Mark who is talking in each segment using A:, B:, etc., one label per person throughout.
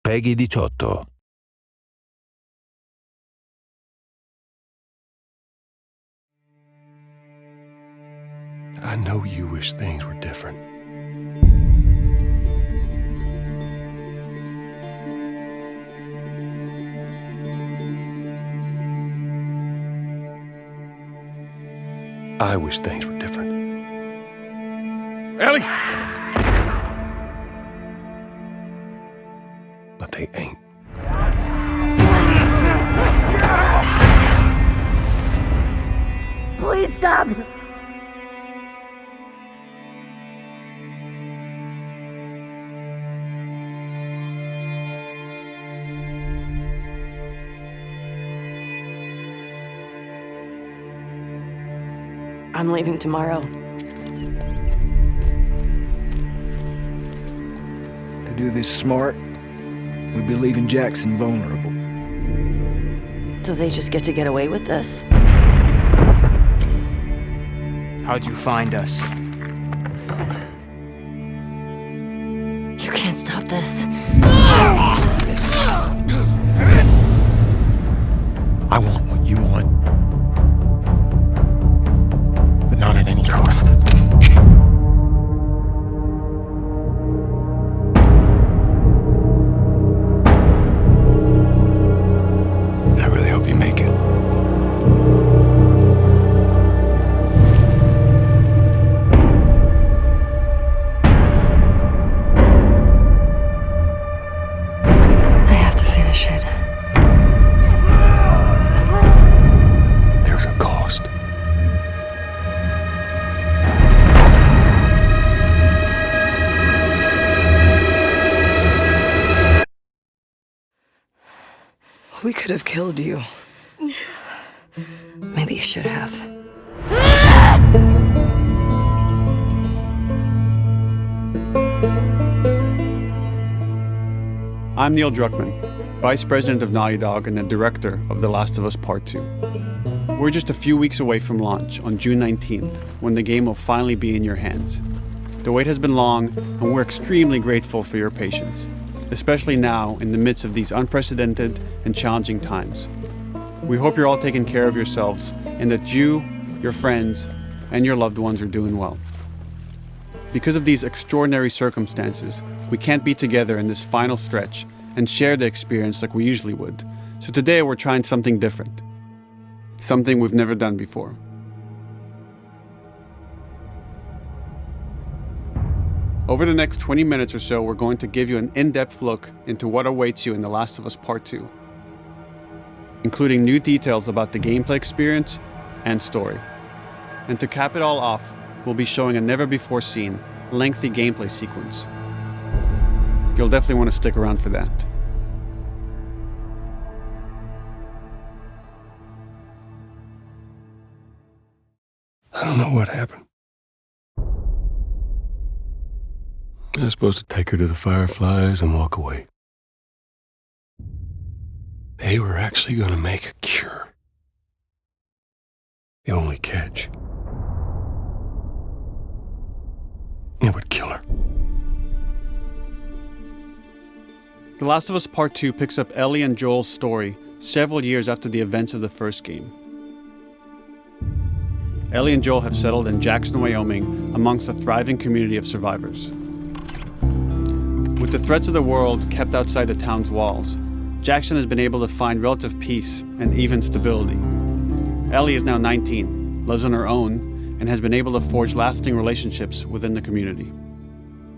A: Peggy 18.
B: I know you wish things were different. I wish things were different. Ellie! But they ain't.
C: Please stop! I'm leaving tomorrow.
D: To do this smart, we'd be leaving Jackson vulnerable.
C: Do they just get to get away with this?
E: How'd you find us?
C: You can't stop this.
B: I want what you want. But not at any cost. I really hope you make it.
C: I have to finish it.
B: There's a cost.
C: We could have killed you. Maybe you should have.
F: I'm Neil Druckmann, Vice President of Naughty Dog and the Director of The Last of Us Part 2. We're just a few weeks away from launch on June 19th, when the game will finally be in your hands. The wait has been long, and we're extremely grateful for your patience, especially now in the midst of these unprecedented and challenging times. We hope you're all taking care of yourselves and that you, your friends, and your loved ones are doing well. Because of these extraordinary circumstances, we can't be together in this final stretch and share the experience like we usually would. So today we're trying something different. Something we've never done before. Over the next 20 minutes or so, we're going to give you an in-depth look into what awaits you in The Last of Us Part 2, including new details about the gameplay experience and story. And to cap it all off, we'll be showing a never-before-seen, lengthy gameplay sequence. You'll definitely want to stick around for that.
B: I don't know what happened. I was supposed to take her to the Fireflies and walk away. They were actually going to make a cure. The only catch, it would kill her.
F: The Last of Us Part 2 picks up Ellie and Joel's story several years after the events of the first game. Ellie and Joel have settled in Jackson, Wyoming, amongst a thriving community of survivors. With the threats of the world kept outside the town's walls, Jackson has been able to find relative peace and even stability. Ellie is now 19, lives on her own, and has been able to forge lasting relationships within the community.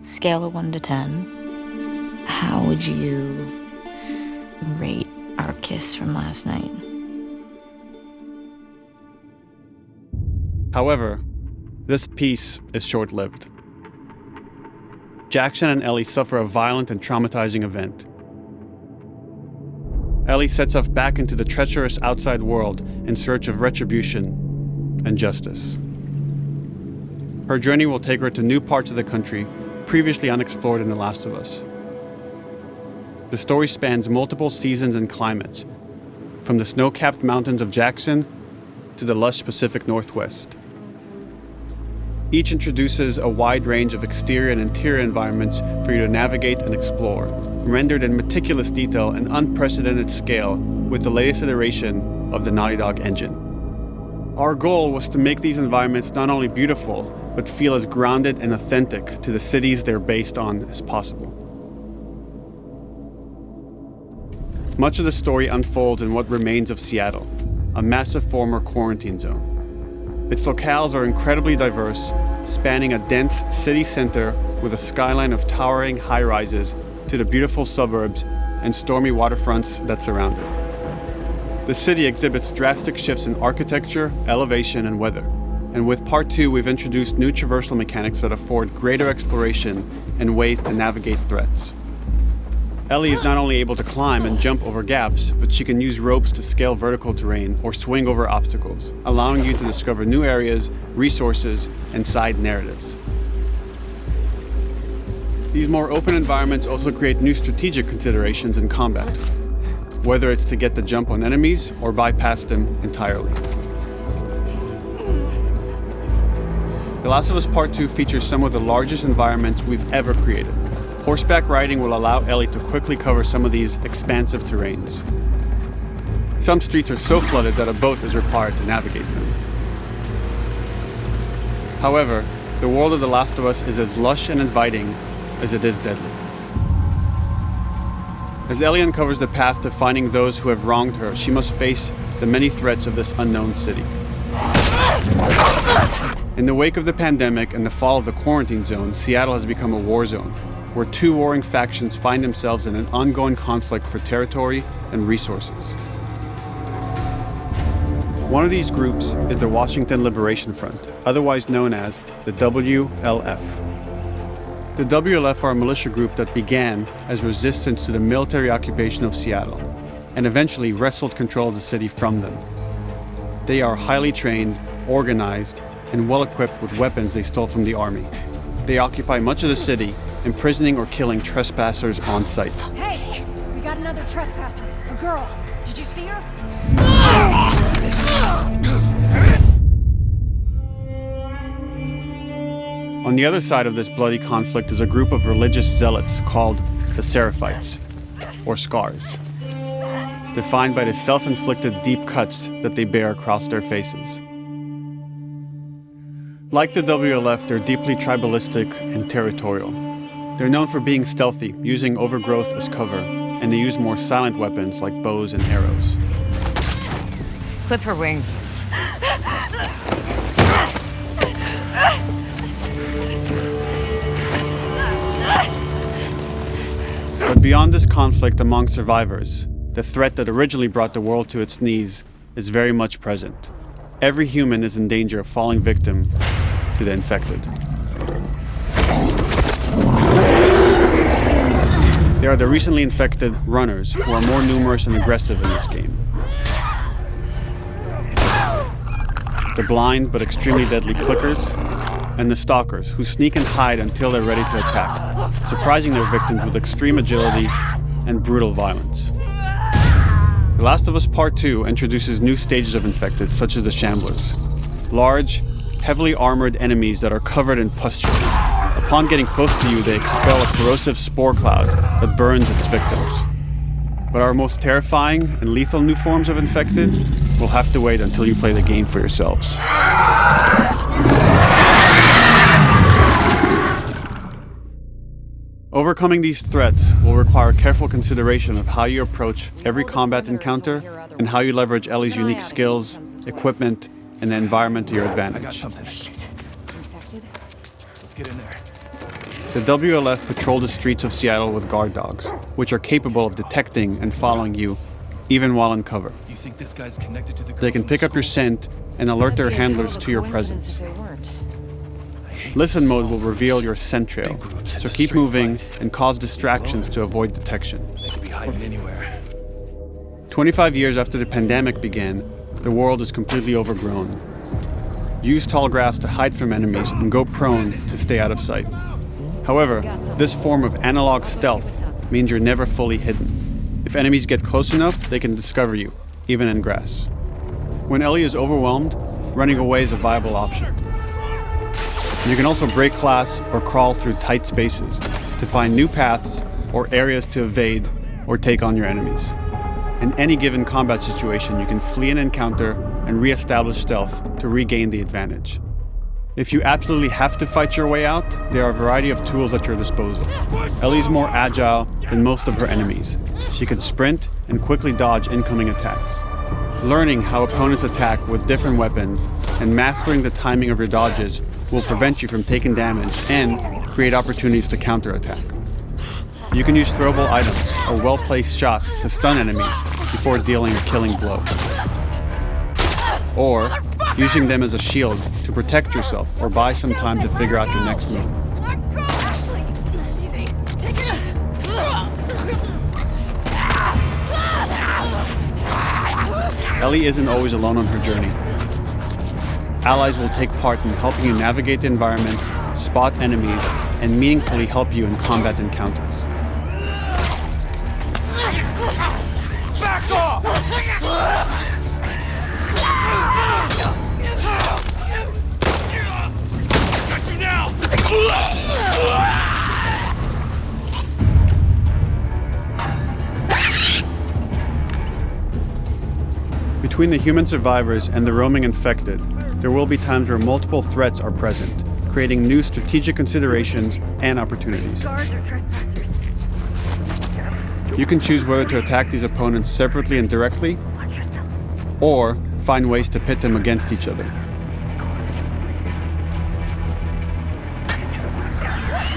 G: Scale of 1 to 10, how would you rate our kiss from last night?
F: However, this peace is short-lived. Jackson and Ellie suffer a violent and traumatizing event. Ellie sets off back into the treacherous outside world in search of retribution and justice. Her journey will take her to new parts of the country previously unexplored in The Last of Us. The story spans multiple seasons and climates, from the snow-capped mountains of Jackson to the lush Pacific Northwest. Each introduces a wide range of exterior and interior environments for you to navigate and explore, rendered in meticulous detail and unprecedented scale with the latest iteration of the Naughty Dog engine. Our goal was to make these environments not only beautiful, but feel as grounded and authentic to the cities they're based on as possible. Much of the story unfolds in what remains of Seattle, a massive former quarantine zone. Its locales are incredibly diverse, spanning a dense city center with a skyline of towering high-rises to the beautiful suburbs and stormy waterfronts that surround it. The city exhibits drastic shifts in architecture, elevation, and weather. And with Part 2, we've introduced new traversal mechanics that afford greater exploration and ways to navigate threats. Ellie is not only able to climb and jump over gaps, but she can use ropes to scale vertical terrain or swing over obstacles, allowing you to discover new areas, resources, and side narratives. These more open environments also create new strategic considerations in combat, whether it's to get the jump on enemies or bypass them entirely. The Last of Us Part 2 features some of the largest environments we've ever created. Horseback riding will allow Ellie to quickly cover some of these expansive terrains. Some streets are so flooded that a boat is required to navigate them. However, the world of The Last of Us is as lush and inviting as it is deadly. As Ellie uncovers the path to finding those who have wronged her, she must face the many threats of this unknown city. In the wake of the pandemic and the fall of the quarantine zone, Seattle has become a war zone, where two warring factions find themselves in an ongoing conflict for territory and resources. One of these groups is the Washington Liberation Front, otherwise known as the WLF. The WLF are a militia group that began as resistance to the military occupation of Seattle and eventually wrestled control of the city from them. They are highly trained, organized, and well-equipped with weapons they stole from the army. They occupy much of the city, imprisoning or killing trespassers on sight.
A: Hey, we got another trespasser, a girl. Did you see her?
F: On the other side of this bloody conflict is a group of religious zealots called the Seraphites, or Scars, defined by the self-inflicted deep cuts that they bear across their faces. Like the WLF, they're deeply tribalistic and territorial. They're known for being stealthy, using overgrowth as cover, and they use more silent weapons like bows and arrows.
H: Clip her wings.
F: But beyond this conflict among survivors, the threat that originally brought the world to its knees is very much present. Every human is in danger of falling victim to the infected. There are the recently infected runners, who are more numerous and aggressive in this game. The blind but extremely deadly clickers, and the stalkers, who sneak and hide until they're ready to attack, surprising their victims with extreme agility and brutal violence. The Last of Us Part 2 introduces new stages of infected, such as the Shamblers. Large, heavily armored enemies that are covered in pustule. Upon getting close to you, they expel a corrosive spore cloud that burns its victims. But our most terrifying and lethal new forms of infected will have to wait until you play the game for yourselves. Overcoming these threats will require careful consideration of how you approach every combat encounter and how you leverage Ellie's unique skills, equipment, and the environment to your advantage.
E: Let's get in there.
F: The WLF patrol the streets of Seattle with guard dogs, which are capable of detecting and following you, even while in cover.
I: You think this guy's connected to the girl
F: They can
I: from
F: pick up your
I: school?
F: scent and alert their handlers to your presence. Listen mode will reveal your scent trail, so keep moving and cause distractions to avoid detection.
I: They could be hiding anywhere.
F: 25 years after the pandemic began, the world is completely overgrown. Use tall grass to hide from enemies and go prone to stay out of sight. However, this form of analog stealth means you're never fully hidden. If enemies get close enough, they can discover you, even in grass. When Ellie is overwhelmed, running away is a viable option. You can also break glass or crawl through tight spaces to find new paths or areas to evade or take on your enemies. In any given combat situation, you can flee an encounter and re-establish stealth to regain the advantage. If you absolutely have to fight your way out, there are a variety of tools at your disposal. Ellie's more agile than most of her enemies. She can sprint and quickly dodge incoming attacks. Learning how opponents attack with different weapons and mastering the timing of your dodges will prevent you from taking damage and create opportunities to counterattack. You can use throwable items or well-placed shots to stun enemies before dealing a killing blow. Or using them as a shield to protect yourself or buy some time to figure out your next move. Ellie isn't always alone on her journey. Allies will take part in helping you navigate the environments, spot enemies, and meaningfully help you in combat encounters.
J: Back off! Got you now!
F: Between the human survivors and the roaming infected, there will be times where multiple threats are present, creating new strategic considerations and opportunities. You can choose whether to attack these opponents separately and directly, or find ways to pit them against each other.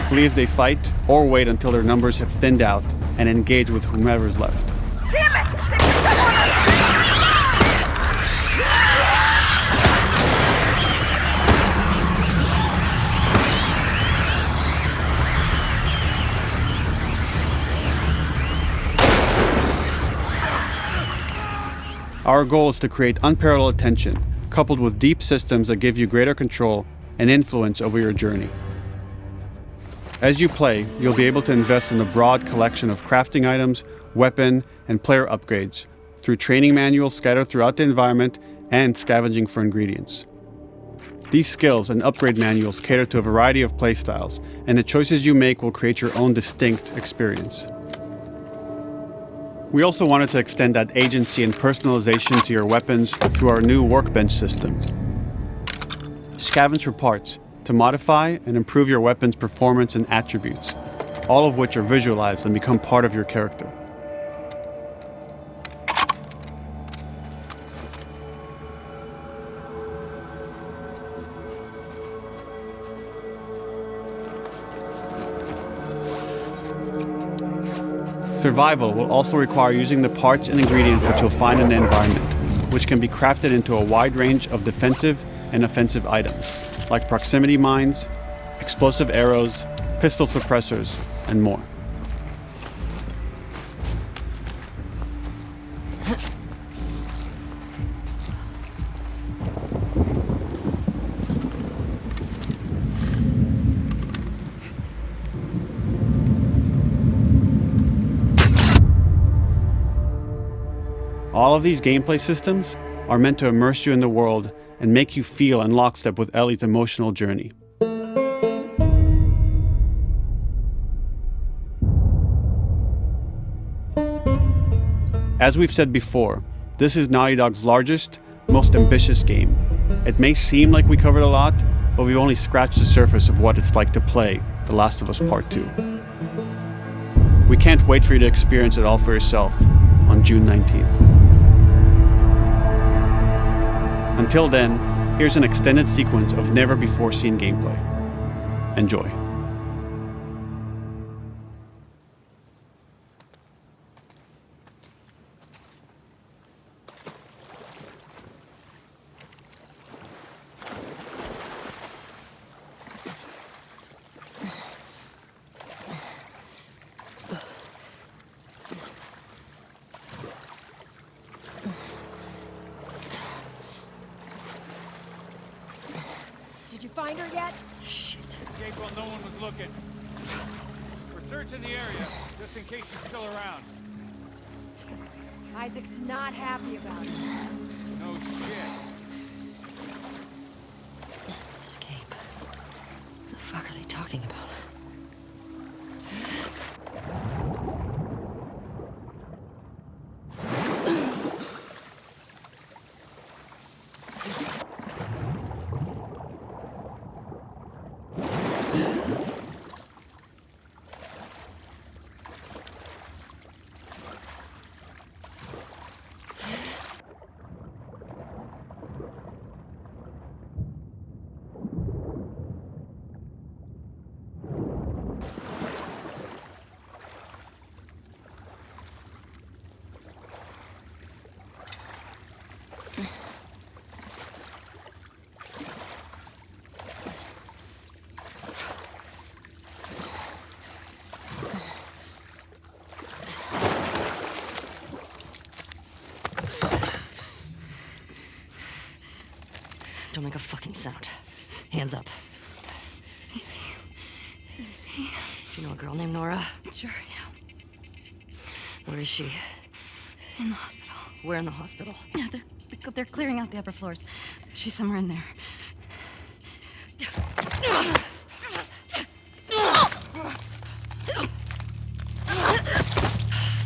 F: Flee as they fight, or wait until their numbers have thinned out and engage with whomever's left. Our goal is to create unparalleled tension, coupled with deep systems that give you greater control and influence over your journey. As you play, you'll be able to invest in a broad collection of crafting items, weapon, and player upgrades through training manuals scattered throughout the environment and scavenging for ingredients. These skills and upgrade manuals cater to a variety of playstyles, and the choices you make will create your own distinct experience. We also wanted to extend that agency and personalization to your weapons through our new workbench system. Scavenge for parts to modify and improve your weapon's performance and attributes, all of which are visualized and become part of your character. Survival will also require using the parts and ingredients that you'll find in the environment, which can be crafted into a wide range of defensive and offensive items, like proximity mines, explosive arrows, pistol suppressors, and more. All of these gameplay systems are meant to immerse you in the world and make you feel in lockstep with Ellie's emotional journey. As we've said before, this is Naughty Dog's largest, most ambitious game. It may seem like we covered a lot, but we've only scratched the surface of what it's like to play The Last of Us Part 2. We can't wait for you to experience it all for yourself on June 19th. Until then, here's an extended sequence of never-before-seen gameplay. Enjoy.
A: Did you find her yet?
J: Escape while no one was looking. We're searching the area, just in case she's still around.
A: Isaac's not happy about it.
J: No shit.
C: Escape. What the fuck are they talking about? Don't make a fucking sound. Hands up.
G: Easy.
C: Do you know a girl named Nora?
G: Sure, yeah.
C: Where is she?
G: In the hospital.
C: Where in the hospital?
G: Yeah, they're clearing out the upper floors. She's somewhere in there.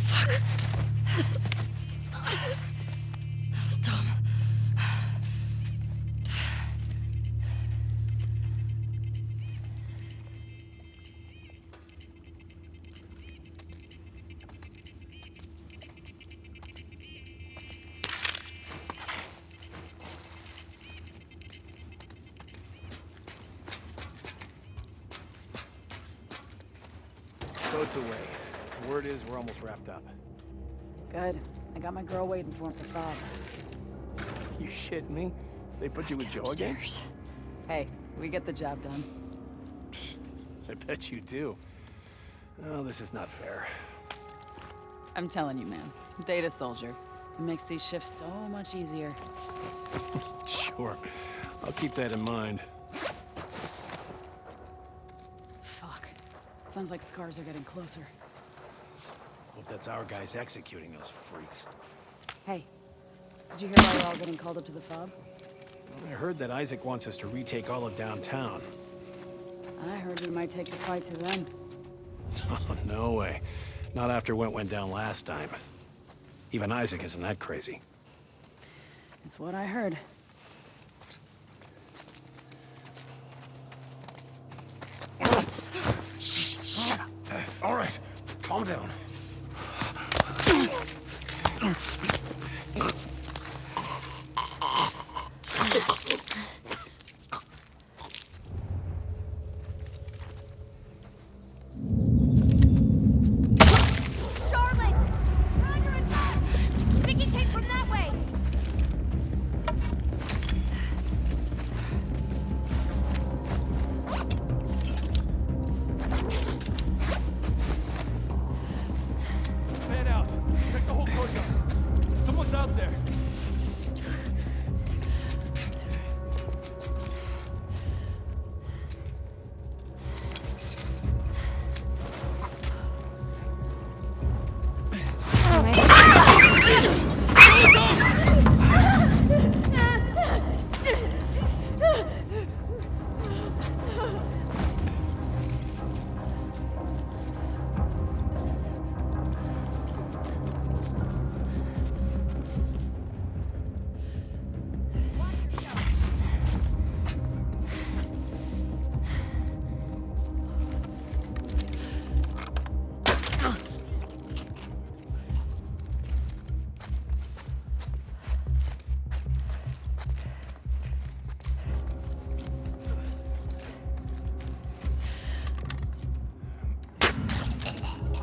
C: Fuck. That was dumb.
I: Boat's away. Word is we're almost wrapped up.
K: Good. I got my girl waiting for him for Bob.
I: You shitting me? They put you with Joe again?
C: Upstairs.
K: Hey, we get the job done.
I: I bet you do. Oh, this is not fair.
K: I'm telling you, man. Data soldier. It makes these shifts so much easier.
I: Sure. I'll keep that in mind.
K: Fuck. Sounds like scars are getting closer.
I: Hope that's our guys executing those freaks.
K: Hey, did you hear why we're all getting called up to the fob?
I: I heard that Isaac wants us to retake all of downtown.
K: I heard we might take the fight to them.
I: Oh, no way. Not after what went down last time. Even Isaac isn't that crazy.
K: It's what I heard.
I: Shut up. All right, calm down.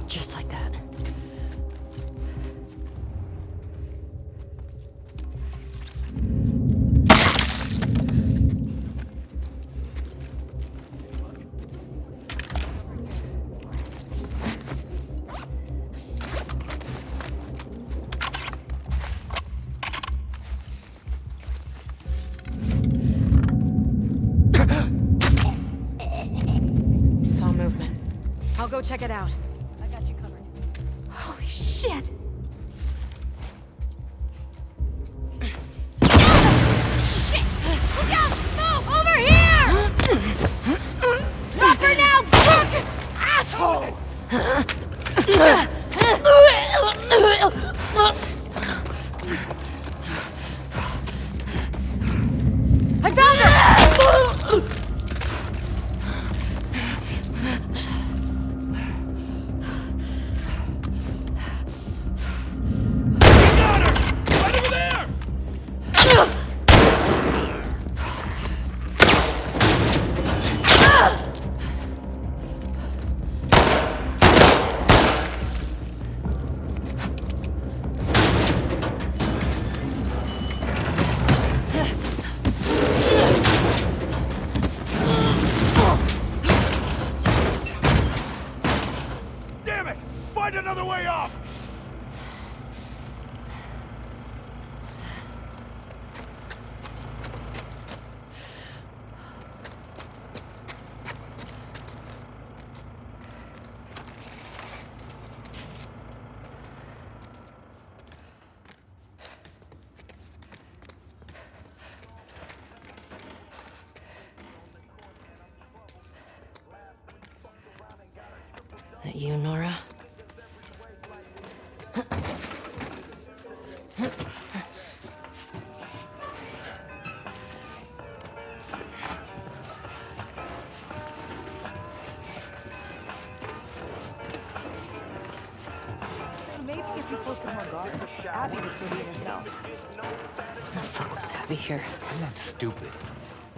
C: Just like that. Saw movement.
A: I'll go check it out.
K: I got you covered.
A: Holy shit! Shit! Look out! Move! Over here! Drop her now, punk! Asshole! I found her!
C: That you, Nora? Maybe if you put some more guards, Abby would still be herself. When the fuck was Abby here?
L: I'm not stupid.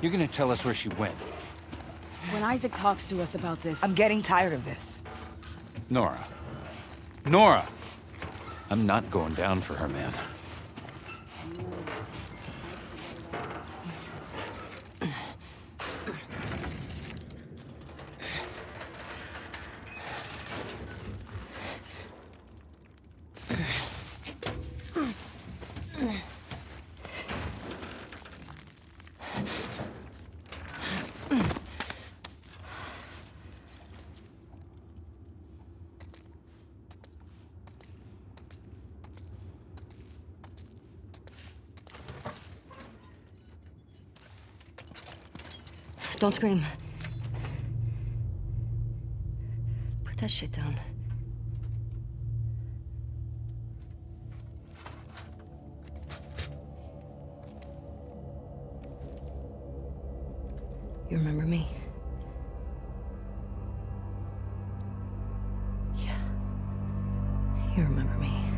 L: You're gonna tell us where she went.
K: When Isaac talks to us about this...
M: I'm getting tired of this.
L: Nora. Nora! I'm not going down for her, man.
C: Don't scream. Put that shit down. You remember me? Yeah. You remember me.